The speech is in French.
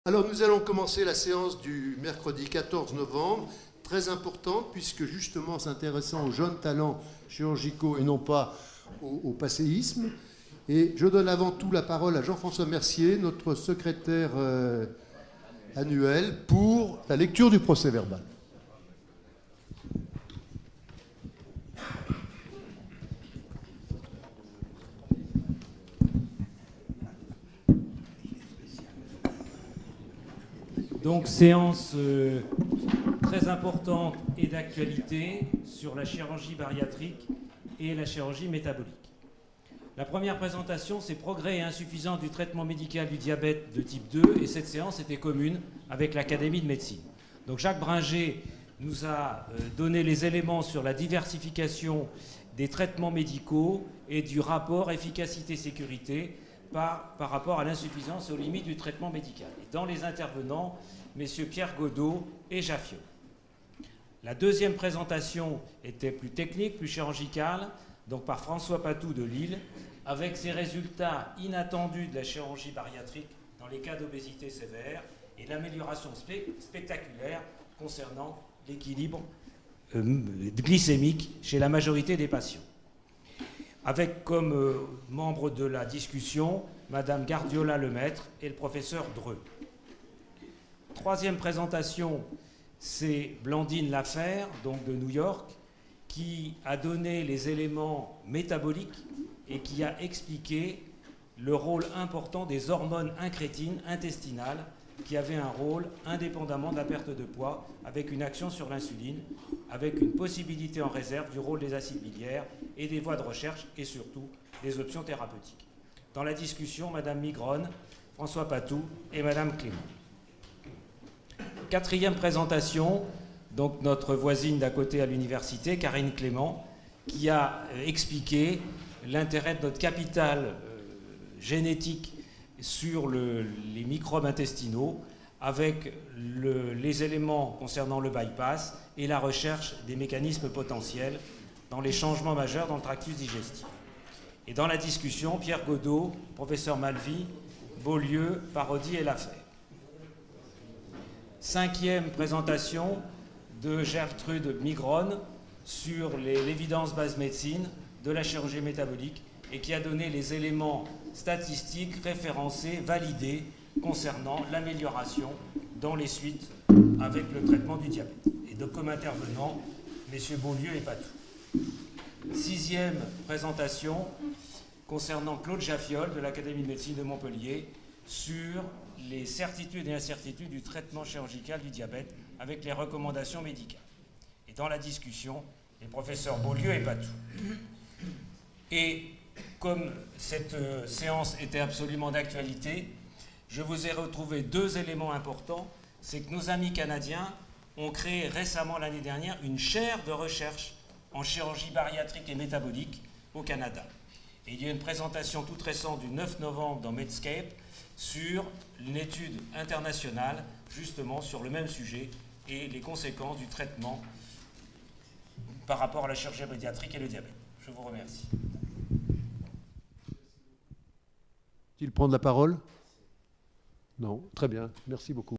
Alors nous allons commencer la séance du mercredi 14 novembre, très importante puisque justement s'intéressant aux jeunes talents chirurgicaux et non pas au passéisme. Et je donne avant tout la parole à Jean-François Mercier, notre secrétaire annuel, pour la lecture du procès-verbal. Donc, séance très importante et d'actualité sur la chirurgie bariatrique et la chirurgie métabolique. La première présentation, c'est progrès et insuffisance du traitement médical du diabète de type 2, et cette séance était commune avec l'Académie de médecine. Donc Jacques Bringer nous a donné les éléments sur la diversification des traitements médicaux et du rapport efficacité-sécurité par rapport à l'insuffisance et aux limites du traitement médical. Et dans les intervenants, messieurs Pierre Godot et Jaffiot. La deuxième présentation était plus technique, plus chirurgicale, donc par François Patou de Lille, avec ses résultats inattendus de la chirurgie bariatrique dans les cas d'obésité sévère et l'amélioration spectaculaire concernant l'équilibre glycémique chez la majorité des patients. Avec comme membre de la discussion Madame Gardiola-Lemaître et le professeur Dreux. Troisième présentation, c'est Blandine Lafer, donc de New York, qui a donné les éléments métaboliques et qui a expliqué le rôle important des hormones incrétines intestinales qui avaient un rôle indépendamment de la perte de poids avec une action sur l'insuline, avec une possibilité en réserve du rôle des acides biliaires et des voies de recherche et surtout des options thérapeutiques. Dans la discussion, Madame Migron, François Patou et Madame Clément. Quatrième présentation, donc notre voisine d'à côté à l'université, Karine Clément, qui a expliqué l'intérêt de notre capital génétique sur les microbes intestinaux avec les éléments concernant le bypass et la recherche des mécanismes potentiels dans les changements majeurs dans le tractus digestif. Et dans la discussion, Pierre Godot, professeur Malvy, Beaulieu, Parodi et Laffer. Cinquième présentation de Gertrude Migron sur l'évidence base médecine de la chirurgie métabolique et qui a donné les éléments statistiques référencés, validés concernant l'amélioration dans les suites avec le traitement du diabète. Et donc comme intervenants, messieurs Beaulieu et Patou. Sixième présentation concernant Claude Jaffiol de l'Académie de médecine de Montpellier sur les certitudes et incertitudes du traitement chirurgical du diabète avec les recommandations médicales. Et dans la discussion, les professeurs Beaulieu et Patou. Et comme cette séance était absolument d'actualité, je vous ai retrouvé deux éléments importants. C'est que nos amis canadiens ont créé récemment l'année dernière une chaire de recherche en chirurgie bariatrique et métabolique au Canada. Et il y a une présentation toute récente du 9 novembre dans Medscape sur une étude internationale justement sur le même sujet et les conséquences du traitement par rapport à la chirurgie bariatrique et le diabète. Je vous remercie. Peut-il prendre la parole ? Non, très bien, merci beaucoup.